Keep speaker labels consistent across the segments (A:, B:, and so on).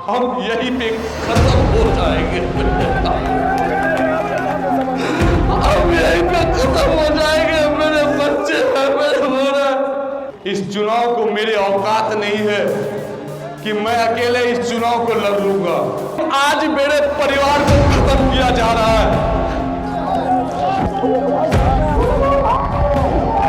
A: हम यहीं पे खत्म हो जाएंगे। हम यहीं पे खत्म हो जाएंगे। मेरे बच्चे हैं, मेरे मोरा। इस चुनाव को मेरी औकात नहीं है कि मैं अकेले इस चुनाव को लड़ लूंगा। आज मेरे परिवार को खत्म किया जा रहा है।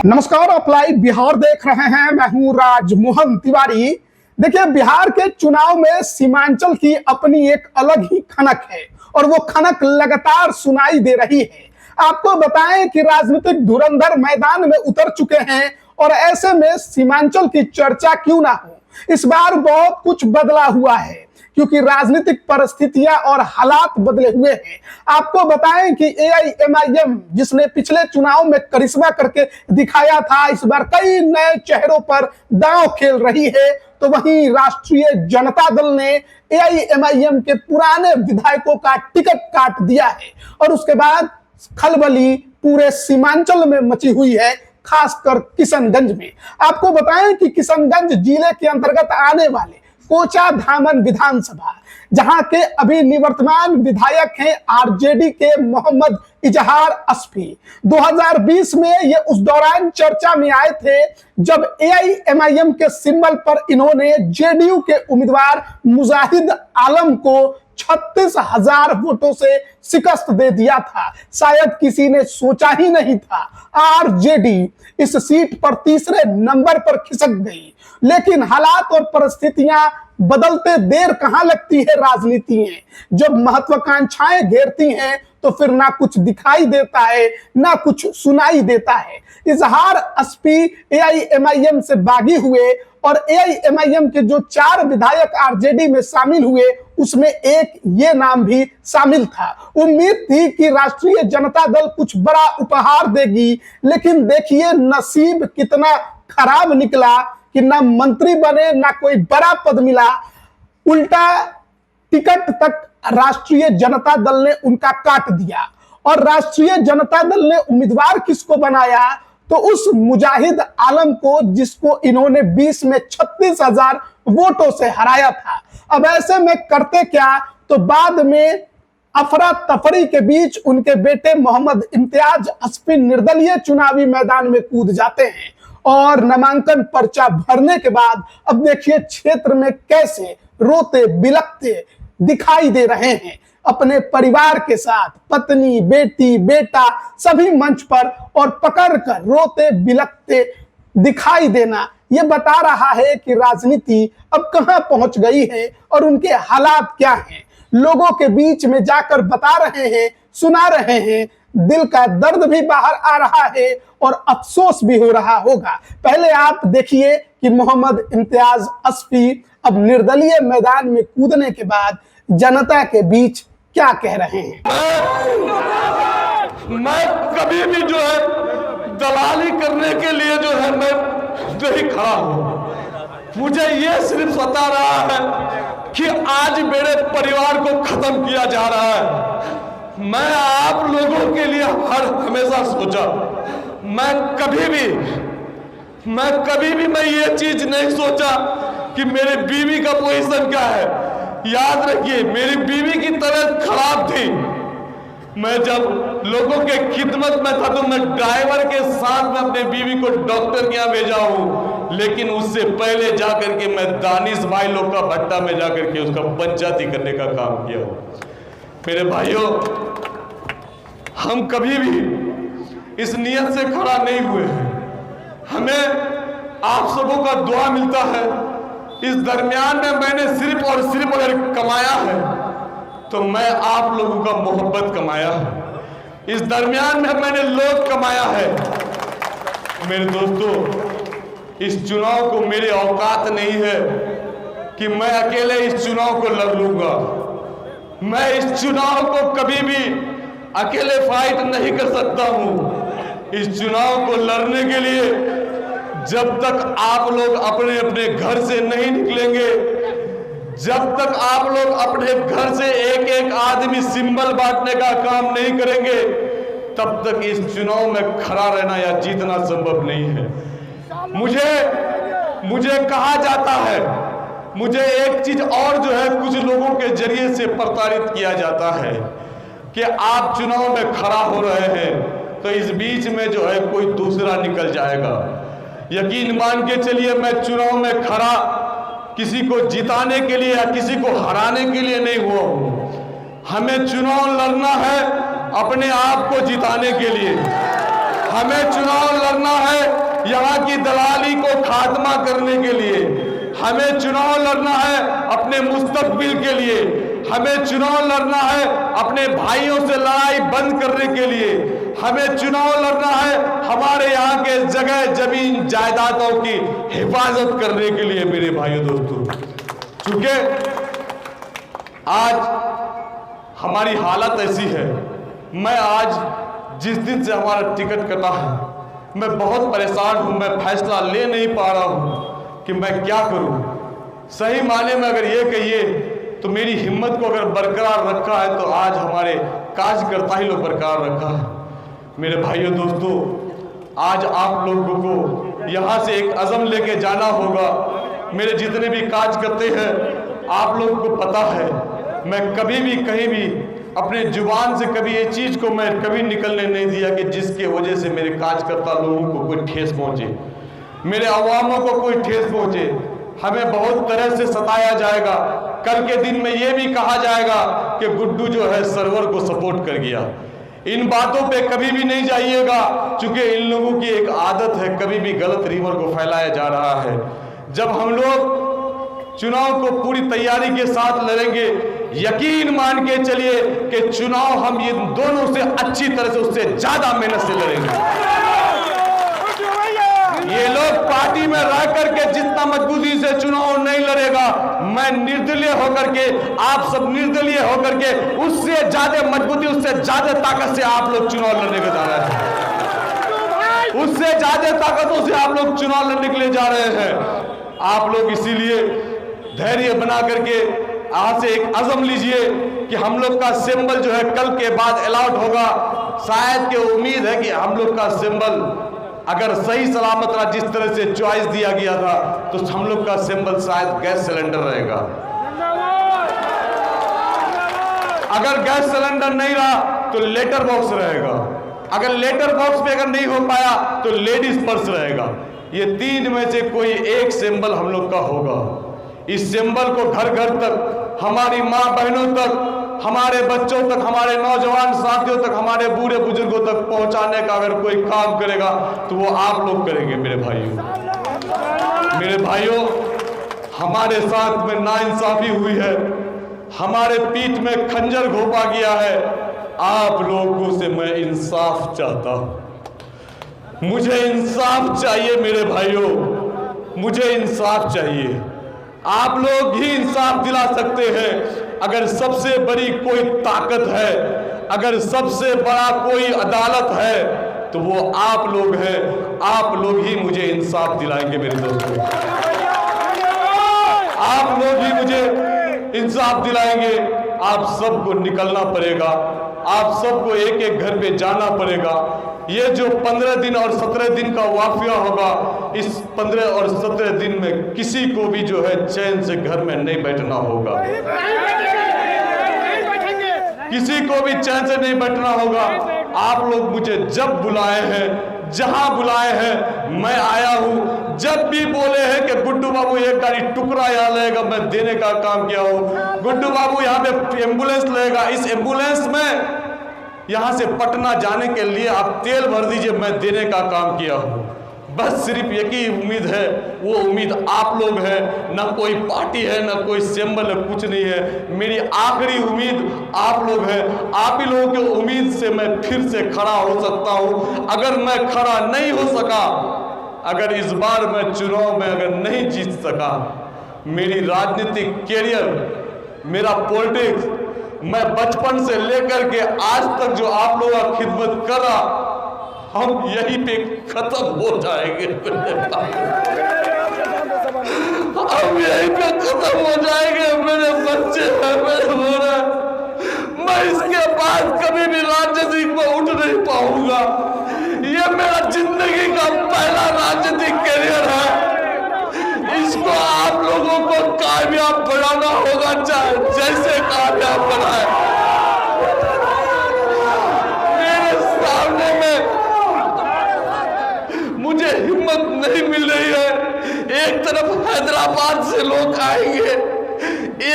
B: नमस्कार, आप लाइव बिहार देख रहे हैं। मैं हूं राजमोहन तिवारी। देखिए, बिहार के चुनाव में सीमांचल की अपनी एक अलग ही खनक है और वो खनक लगातार सुनाई दे रही है। आपको बताएं कि राजनीतिक धुरंधर मैदान में उतर चुके हैं और ऐसे में सीमांचल की चर्चा क्यों ना हो। इस बार बहुत कुछ बदला हुआ है क्योंकि राजनीतिक परिस्थितियां और हालात बदले हुए हैं। आपको बताएं कि AIMIM जिसने पिछले चुनाव में करिश्मा करके दिखाया था, इस बार कई नए चेहरों पर दांव खेल रही है। तो वहीं राष्ट्रीय जनता दल ने AIMIM के पुराने विधायकों का टिकट काट दिया है और उसके बाद खलबली पूरे सीमांचल में मची हुई है, खासकर किशनगंज में। आपको बताएं कि किशनगंज जिले के अंतर्गत आने वाले कोचा धामन विधानसभा, जहां के अभी निवर्तमान विधायक हैं RJD के मोहम्मद इजहार अस्फी, 2020 में ये उस दौरान चर्चा में आए थे जब AIMIM के सिंबल पर इन्होंने JDU के उम्मीदवार मुजाहिद आलम को 36,000 वोटों से शिकस्त दे दिया था। शायद किसी ने सोचा ही नहीं था RJD इस सीट पर तीसरे नंबर पर खिसक गई। लेकिन हालात और परिस्थितियां बदलते देर कहां लगती है राजनीति में। जब महत्वाकांक्षाएं घेरती हैं तो फिर ना कुछ दिखाई देता है ना कुछ सुनाई देता है। इजहार अस्फी AIMIM से बागी हुए और AIMIM के जो 4 विधायक RJD में शामिल हुए उसमें एक ये नाम भी शामिल था। उम्मीद थी कि राष्ट्रीय जनता दल कुछ बड़ा उपहार देगी, लेकिन देखिए नसीब कितना खराब निकला कि ना मंत्री बने ना कोई बड़ा पद मिला। उल्टा टिकट तक राष्ट्रीय जनता दल ने उनका काट दिया और राष्ट्रीय जनता दल ने उम्मीदवार किसको बनाया तो उस मुजाहिद आलम को, जिसको इन्होंने 20 में 36,000 वोटों से हराया था। अब ऐसे में करते क्या, तो बाद में अफरा तफरी के बीच उनके बेटे मोहम्मद इम्तियाज अस्फी निर्दलीय चुनावी मैदान में कूद जाते हैं और नामांकन पर्चा भरने के बाद अब देखिए क्षेत्र में कैसे रोते बिलखते दिखाई दे रहे हैं। अपने परिवार के साथ पत्नी, बेटी, बेटा सभी मंच पर और पकड़कर रोते बिलखते दिखाई देना यह बता रहा है कि राजनीति अब कहां पहुंच गई है और उनके हालात क्या हैं। लोगों के बीच में जाकर बता रहे हैं, सुना रहे हैं, दिल का दर्द भी बाहर आ रहा है और अफसोस भी हो रहा होगा। पहले आप देखिए कि मोहम्मद इम्तियाज अस्फी अब निर्दलीय मैदान में कूदने के बाद जनता के बीच क्या कह रहे हैं।
A: मैं कभी भी जो है दलाली करने के लिए जो है मैं नहीं खड़ा हूं। मुझे ये सिर्फ बता रहा है कि आज मेरे परिवार को खत्म किया जा रहा है। मैं आप लोगों के लिए हमेशा सोचा, मैं कभी भी मैं ये चीज नहीं सोचा कि मेरी बीवी का पोजीशन क्या है। याद रखिए, मेरी बीवी की तबीयत खराब थी। मैं जब लोगों के खिदमत में था तो मैं ड्राइवर के साथ में अपने बीवी को डॉक्टर के यहाँ भेजा हूं, लेकिन उससे पहले जाकर के मैं दानिश भाई लोग का भट्टा में जाकर के उसका पंचायती करने का काम किया हूं। मेरे भाइयों, हम कभी भी इस नियत से खड़ा नहीं हुए हैं। हमें आप सबों का दुआ मिलता है। इस दरमियान में मैंने सिर्फ और सिर्फ अगर कमाया है तो मैं आप लोगों का मोहब्बत कमाया है। इस दरमियान में मैंने लोग कमाया है। मेरे दोस्तों, इस चुनाव को मेरी औकात नहीं है कि मैं अकेले इस चुनाव को लड़ लूंगा। मैं इस चुनाव को कभी भी अकेले फाइट नहीं कर सकता हूं। इस चुनाव को लड़ने के लिए जब तक आप लोग अपने अपने घर से नहीं निकलेंगे, जब तक आप लोग अपने घर से एक एक आदमी सिंबल बांटने का काम नहीं करेंगे, तब तक इस चुनाव में खड़ा रहना या जीतना संभव नहीं है। मुझे कहा जाता है, मुझे एक चीज और जो है कुछ लोग के जरिए से प्रताड़ित किया जाता है कि आप चुनाव में खड़ा हो रहे हैं तो इस बीच में जो है कोई दूसरा निकल जाएगा। यकीन मान के चलिए, मैं चुनाव में खड़ा किसी को जिताने के लिए या किसी को हराने के लिए नहीं हुआ हूं। हमें चुनाव लड़ना है अपने आप को जिताने के लिए। हमें चुनाव लड़ना है यहाँ की दलाली को खात्मा करने के लिए। हमें चुनाव लड़ना है अपने मुस्तकबिल के लिए। हमें चुनाव लड़ना है अपने भाइयों से लड़ाई बंद करने के लिए। हमें चुनाव लड़ना है हमारे यहाँ के जगह जमीन जायदादों की हिफाजत करने के लिए। मेरे भाइयों दोस्तों, चूंकि आज हमारी हालत ऐसी है, मैं आज जिस दिन से हमारा टिकट कटा है मैं बहुत परेशान हूं। मैं फैसला ले नहीं पा रहा हूं कि मैं क्या करूं। सही माने में अगर ये कहिए तो मेरी हिम्मत को अगर बरकरार रखा है तो आज हमारे कार्यकर्ता ही लोग बरकरार रखा है। मेरे भाइयों दोस्तों, आज आप लोगों को यहाँ से एक अज़म लेके जाना होगा। मेरे जितने भी काज करते हैं आप लोगों को पता है, मैं कभी भी कहीं भी अपने जुबान से कभी ये चीज़ को मैं कभी निकलने नहीं दिया कि जिसके वजह से मेरे कार्यकर्ता लोगों को कोई ठेस पहुँचे, मेरे अवामों को कोई ठेस पहुँचे। हमें बहुत तरह से सताया जाएगा। कल के दिन में ये भी कहा जाएगा कि गुड्डू जो है सर्वर को सपोर्ट कर गया। इन बातों पे कभी भी नहीं जाइएगा, क्योंकि इन लोगों की एक आदत है, कभी भी गलत रीमर को फैलाया जा रहा है। जब हम लोग चुनाव को पूरी तैयारी के साथ लड़ेंगे, यकीन मान के चलिए कि चुनाव हम ये दोनों से अच्छी तरह से, उससे ज्यादा मेहनत से लड़ेंगे। ये लोग पार्टी में रह करके जितना मजबूती से चुनाव नहीं लड़ेगा, मैं निर्दलीय होकर के, आप सब निर्दलीय होकर के उससे ज्यादा मजबूती, उससे ज्यादा ताकत से आप लोग चुनाव लड़ने के जा रहे हैं। उससे ज्यादा ताकतों से आप लोग चुनाव लड़ने के लिए जा रहे हैं। आप लोग इसीलिए धैर्य बना करके आज से एक अज़म लीजिए कि हम लोग का सिंबल जो है कल के बाद अलॉट होगा। शायद के उम्मीद है कि हम लोग का सिंबल अगर सही सलामत रहा, जिस तरह से चॉइस दिया गया था, तो हम लोग का सिंबल शायद गैस सिलेंडर रहेगा। अगर गैस सिलेंडर नहीं रहा तो लेटर बॉक्स रहेगा। अगर लेटर बॉक्स पे अगर नहीं हो पाया तो लेडीज पर्स रहेगा। ये तीन में से कोई एक सिंबल हम लोग का होगा। इस सिंबल को घर घर तक, हमारी माँ बहनों तक, हमारे बच्चों तक, हमारे नौजवान साथियों तक, हमारे बूढ़े बुजुर्गों तक पहुंचाने का अगर कोई काम करेगा तो वो आप लोग करेंगे। मेरे भाइयों, हमारे साथ में नाइंसाफी हुई है, हमारे पीठ में खंजर घोंपा गया है। आप लोगों से मैं इंसाफ चाहता हूं। मुझे इंसाफ चाहिए मेरे भाइयों, मुझे इंसाफ चाहिए। आप लोग ही इंसाफ दिला सकते हैं। अगर सबसे बड़ी कोई ताकत है, अगर सबसे बड़ा कोई अदालत है तो वो आप लोग हैं। आप लोग ही मुझे इंसाफ दिलाएंगे मेरे दोस्तों। आप लोग ही मुझे इंसाफ दिलाएंगे। आप सबको निकलना पड़ेगा, आप सबको एक एक घर पे जाना पड़ेगा। ये जो 15 दिन और 17 दिन का वाक़या होगा, इस 15 और 17 दिन में किसी को भी जो है चैन से घर में नहीं बैठना होगा। किसी को भी चैन से नहीं बैठना होगा। आप लोग मुझे जब बुलाए हैं, जहां बुलाए हैं, मैं आया हूं। जब भी बोले हैं कि गुड्डू बाबू एक गाड़ी टुकड़ा यहाँ लगेगा, मैं देने का काम किया हूं। गुड्डू बाबू यहाँ पे एम्बुलेंस लगेगा, इस एम्बुलेंस में यहाँ से पटना जाने के लिए आप तेल भर दीजिए, मैं देने का काम किया हूँ। बस सिर्फ एक ही उम्मीद है, वो उम्मीद आप लोग हैं। ना कोई पार्टी है, ना कोई सिंबल है, कुछ नहीं है। मेरी आखिरी उम्मीद आप लोग हैं। आप ही लोगों की उम्मीद से मैं फिर से खड़ा हो सकता हूँ। अगर मैं खड़ा नहीं हो सका, अगर इस बार मैं चुनाव में अगर नहीं जीत सका, मेरी राजनीतिक कैरियर, मेरा पॉलिटिक्स, मैं बचपन से लेकर के आज तक जो आप लोगों का खिदमत कर रहा, हम यहीं पे खत्म हो जाएंगे। हम यहीं पे खत्म हो जाएंगे। मेरे बच्चे हैं, मैं इसके बाद कभी भी राजनीतिक में उठ नहीं पाऊंगा। ये मेरा जिंदगी का पहला राजनीतिक कैरियर है। इसको आप लोगों को कामयाब बनाना होगा, चाहे जैसे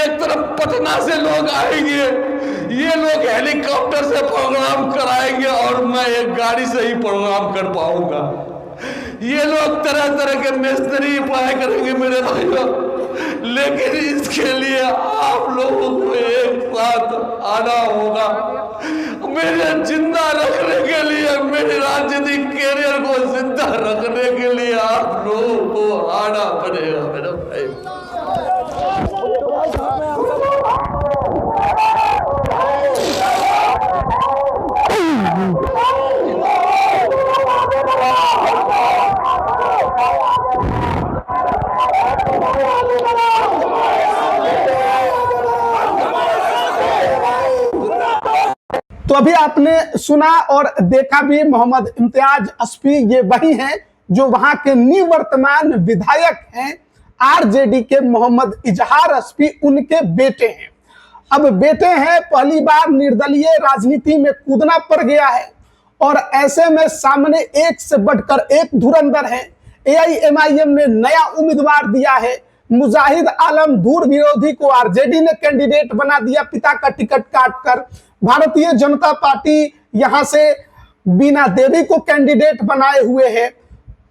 A: एक तरफ पटना से लोग आएंगे, ये लोग हेलीकॉप्टर से प्रोग्राम कराएंगे और मैं एक गाड़ी से ही प्रोग्राम कर पाऊंगा। ये लोग तरह तरह के मिस्त्री उपाय करेंगे मेरे भाइयों, लेकिन इसके लिए आप लोगों को एक साथ आना होगा। मेरे जिंदा रखने के लिए, मेरे राजनीतिक कैरियर को जिंदा रखने के लिए आप लोगों को आना पड़ेगा मेरे भाई।
B: तो अभी आपने सुना और देखा भी, मोहम्मद इम्तियाज एसपी ये वही हैं जो वहां के निवर्तमान विधायक हैं आरजेडी के मोहम्मद इजहार एसपी, उनके बेटे हैं। अब बेटे हैं, पहली बार निर्दलीय राजनीति में कूदना पड़ गया है और ऐसे में सामने एक से बढ़कर एक धुरंधर है। एआईएमआईएम ने नया उम्मीदवार दिया है, मुजाहिद आलम धूर विरोधी को आरजेडी ने कैंडिडेट बना दिया पिता का टिकट काटकर। भारतीय जनता पार्टी यहां से बीना देवी को कैंडिडेट बनाए हुए है।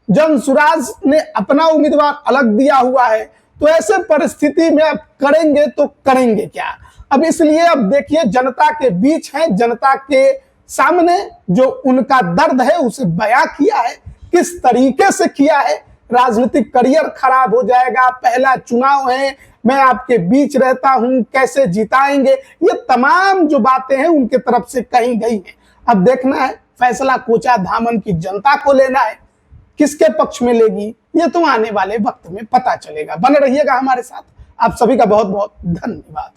B: जनसुराज ने अपना उम्मीदवार अलग दिया हुआ है। तो ऐसे परिस्थिति में अब करेंगे तो करेंगे क्या? अब इसलिए अब देखिए, जनता के बीच है, जनता के सामने जो उनका दर्द है उसे बयां किया है, किस तरीके से किया है। राजनीतिक करियर खराब हो जाएगा, पहला चुनाव है, मैं आपके बीच रहता हूं, कैसे जिताएंगे, ये तमाम जो बातें हैं उनके तरफ से कही गई हैं। अब देखना है, फैसला कोचा धामन की जनता को लेना है, किसके पक्ष में लेगी ये तो आने वाले वक्त में पता चलेगा। बने रहिएगा हमारे साथ। आप सभी का बहुत बहुत धन्यवाद।